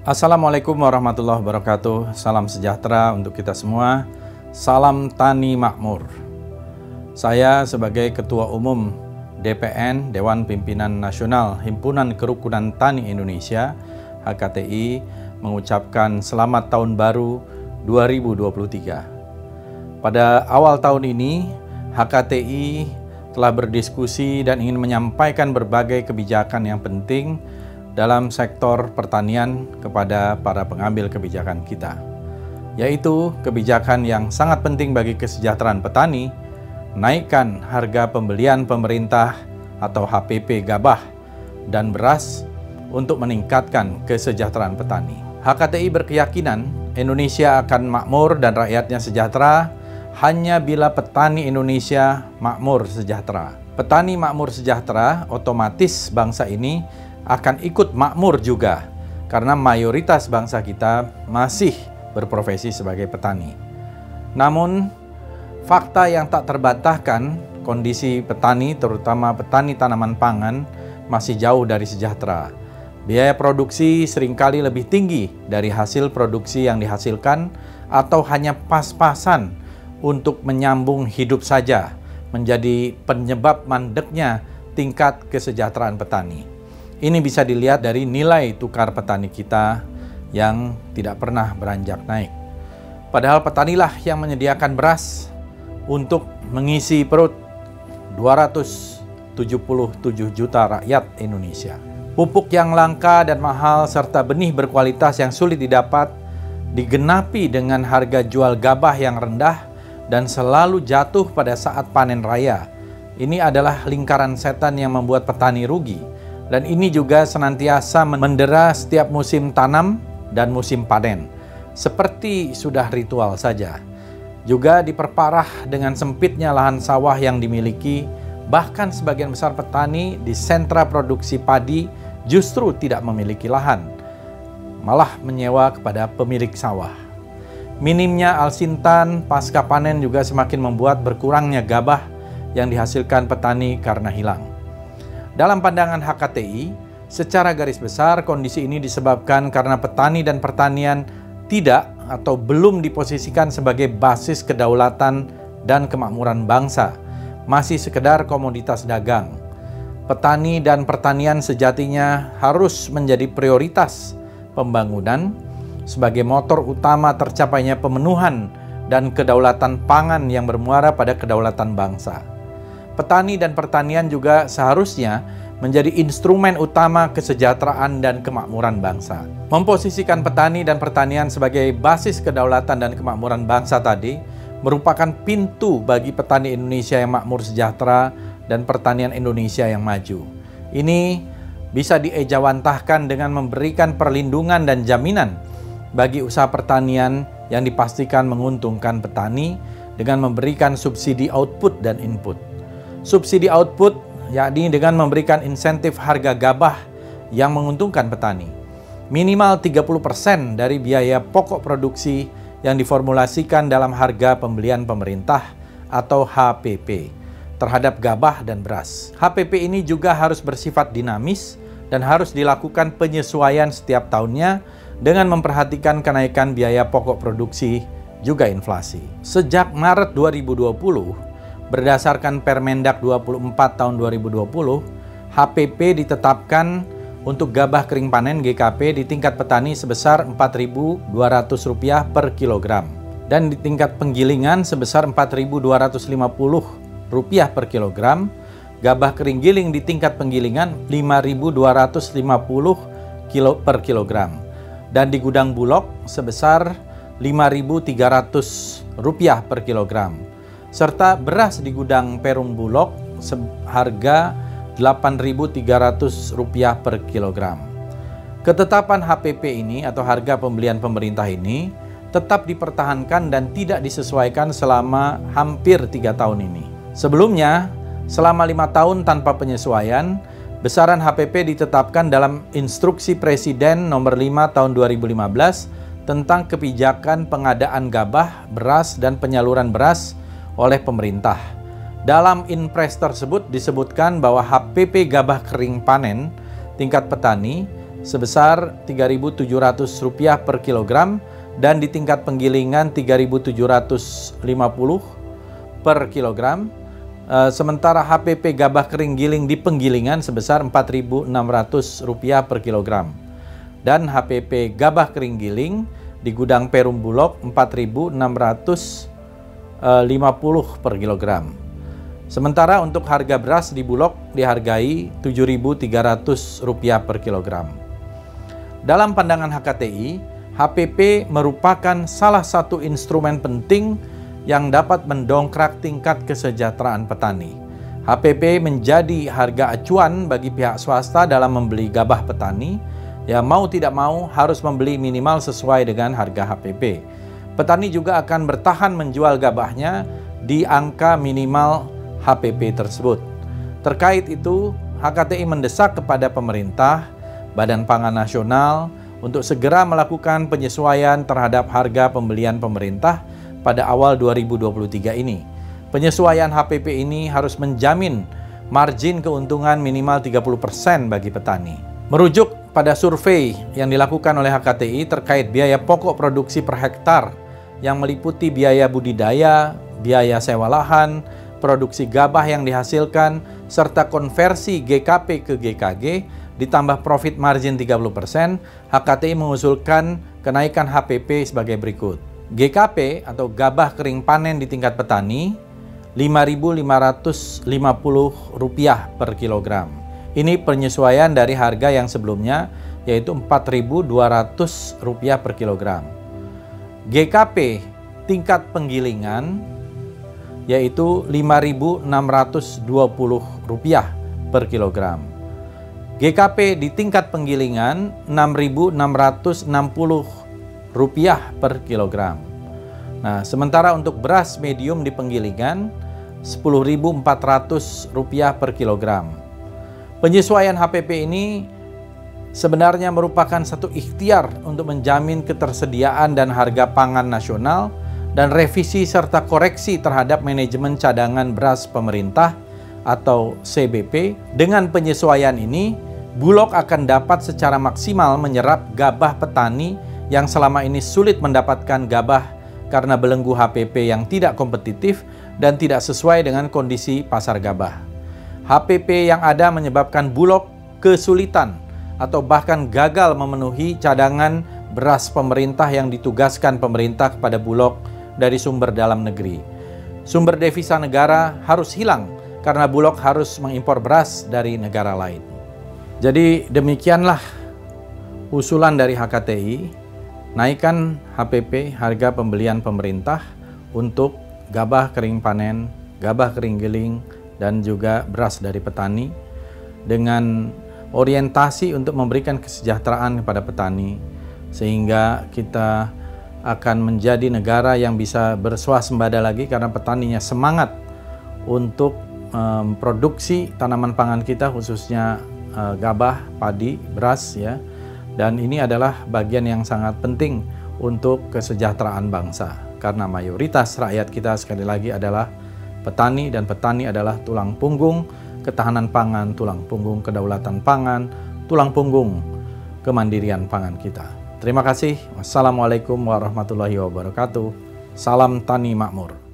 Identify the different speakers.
Speaker 1: Assalamualaikum warahmatullahi wabarakatuh. Salam sejahtera untuk kita semua. Salam tani makmur. Saya sebagai Ketua Umum DPN, Dewan Pimpinan Nasional Himpunan Kerukunan Tani Indonesia, HKTI, mengucapkan selamat tahun baru 2023. Pada awal tahun ini, HKTI telah berdiskusi dan ingin menyampaikan berbagai kebijakan yang penting dalam sektor pertanian kepada para pengambil kebijakan kita, yaitu kebijakan yang sangat penting bagi kesejahteraan petani, naikkan harga pembelian pemerintah atau HPP gabah dan beras untuk meningkatkan kesejahteraan petani. HKTI berkeyakinan Indonesia akan makmur dan rakyatnya sejahtera hanya bila petani Indonesia makmur sejahtera. Petani makmur sejahtera, otomatis bangsa ini akan ikut makmur juga, karena mayoritas bangsa kita masih berprofesi sebagai petani. Namun, fakta yang tak terbantahkan, kondisi petani, terutama petani tanaman pangan, masih jauh dari sejahtera. Biaya produksi seringkali lebih tinggi dari hasil produksi yang dihasilkan, atau hanya pas-pasan untuk menyambung hidup saja, menjadi penyebab mandeknya tingkat kesejahteraan petani. Ini bisa dilihat dari nilai tukar petani kita yang tidak pernah beranjak naik. Padahal petanilah yang menyediakan beras untuk mengisi perut 277 juta rakyat Indonesia. Pupuk yang langka dan mahal serta benih berkualitas yang sulit didapat digenapi dengan harga jual gabah yang rendah dan selalu jatuh pada saat panen raya. Ini adalah lingkaran setan yang membuat petani rugi. Dan ini juga senantiasa mendera setiap musim tanam dan musim panen, seperti sudah ritual saja. Juga diperparah dengan sempitnya lahan sawah yang dimiliki, bahkan sebagian besar petani di sentra produksi padi justru tidak memiliki lahan, malah menyewa kepada pemilik sawah. Minimnya alsintan pasca panen juga semakin membuat berkurangnya gabah yang dihasilkan petani karena hilang. Dalam pandangan HKTI, secara garis besar kondisi ini disebabkan karena petani dan pertanian tidak atau belum diposisikan sebagai basis kedaulatan dan kemakmuran bangsa, masih sekedar komoditas dagang. Petani dan pertanian sejatinya harus menjadi prioritas pembangunan sebagai motor utama tercapainya pemenuhan dan kedaulatan pangan yang bermuara pada kedaulatan bangsa. Petani dan pertanian juga seharusnya menjadi instrumen utama kesejahteraan dan kemakmuran bangsa. Memposisikan petani dan pertanian sebagai basis kedaulatan dan kemakmuran bangsa tadi merupakan pintu bagi petani Indonesia yang makmur sejahtera dan pertanian Indonesia yang maju. Ini bisa diejawantahkan dengan memberikan perlindungan dan jaminan bagi usaha pertanian yang dipastikan menguntungkan petani dengan memberikan subsidi output dan input. Subsidi output yakni dengan memberikan insentif harga gabah yang menguntungkan petani. Minimal 30% dari biaya pokok produksi yang diformulasikan dalam harga pembelian pemerintah atau HPP terhadap gabah dan beras. HPP ini juga harus bersifat dinamis dan harus dilakukan penyesuaian setiap tahunnya dengan memperhatikan kenaikan biaya pokok produksi juga inflasi. Sejak Maret 2020, berdasarkan Permendak 24 tahun 2020, HPP ditetapkan untuk gabah kering panen GKP di tingkat petani sebesar Rp4.200 per kilogram dan di tingkat penggilingan sebesar Rp4.250 per kilogram, gabah kering giling di tingkat penggilingan Rp5.250 per kilogram dan di gudang bulog sebesar Rp5.300 per kilogram. Serta beras di gudang Perum Bulog seharga Rp8.300 per kilogram. Ketetapan HPP ini atau harga pembelian pemerintah ini tetap dipertahankan dan tidak disesuaikan selama hampir 3 tahun ini. Sebelumnya, selama 5 tahun tanpa penyesuaian, besaran HPP ditetapkan dalam Instruksi Presiden Nomor 5 Tahun 2015 tentang kebijakan pengadaan gabah, beras, dan penyaluran beras oleh pemerintah. Dalam Inpres tersebut disebutkan bahwa HPP gabah kering panen tingkat petani sebesar Rp3.700 per kilogram dan di tingkat penggilingan Rp3.750 per kilogram. Sementara HPP gabah kering giling di penggilingan sebesar Rp4.600 per kilogram. Dan HPP gabah kering giling di gudang Perum Bulog Rp4.650 per kilogram. Sementara untuk harga beras di Bulog dihargai Rp7.300 per kilogram. Dalam pandangan HKTI, HPP merupakan salah satu instrumen penting yang dapat mendongkrak tingkat kesejahteraan petani. HPP menjadi harga acuan bagi pihak swasta dalam membeli gabah petani, ya mau tidak mau harus membeli minimal sesuai dengan harga HPP. Petani juga akan bertahan menjual gabahnya di angka minimal HPP tersebut. Terkait itu, HKTI mendesak kepada pemerintah, Badan Pangan Nasional untuk segera melakukan penyesuaian terhadap harga pembelian pemerintah pada awal 2023 ini. Penyesuaian HPP ini harus menjamin margin keuntungan minimal 30% bagi petani. Merujuk pada survei yang dilakukan oleh HKTI terkait biaya pokok produksi per hektar yang meliputi biaya budidaya, biaya sewa lahan, produksi gabah yang dihasilkan, serta konversi GKP ke GKG, ditambah profit margin 30%, HKTI mengusulkan kenaikan HPP sebagai berikut. GKP atau gabah kering panen di tingkat petani, Rp5.550 per kilogram. Ini penyesuaian dari harga yang sebelumnya, yaitu Rp4.200 per kilogram. GKP tingkat penggilingan, yaitu Rp5.620 per kilogram. GKP di tingkat penggilingan Rp6.660 per kilogram. Nah, sementara untuk beras medium di penggilingan Rp10.400 per kilogram. Penyesuaian HPP ini sebenarnya merupakan satu ikhtiar untuk menjamin ketersediaan dan harga pangan nasional dan revisi serta koreksi terhadap manajemen cadangan beras pemerintah atau CBP. Dengan penyesuaian ini, Bulog akan dapat secara maksimal menyerap gabah petani yang selama ini sulit mendapatkan gabah karena belenggu HPP yang tidak kompetitif dan tidak sesuai dengan kondisi pasar gabah. HPP yang ada menyebabkan Bulog kesulitan atau bahkan gagal memenuhi cadangan beras pemerintah yang ditugaskan pemerintah kepada Bulog dari sumber dalam negeri. Sumber devisa negara harus hilang karena Bulog harus mengimpor beras dari negara lain. Jadi demikianlah usulan dari HKTI, naikkan HPP harga pembelian pemerintah untuk gabah kering panen, gabah kering giling, dan juga beras dari petani dengan orientasi untuk memberikan kesejahteraan kepada petani sehingga kita akan menjadi negara yang bisa berswasembada lagi karena petaninya semangat untuk produksi tanaman pangan kita khususnya gabah, padi, beras ya. Dan ini adalah bagian yang sangat penting untuk kesejahteraan bangsa karena mayoritas rakyat kita sekali lagi adalah petani dan petani adalah tulang punggung ketahanan pangan, tulang punggung kedaulatan pangan, tulang punggung kemandirian pangan kita. Terima kasih. Wassalamualaikum warahmatullahi wabarakatuh. Salam Tani Makmur.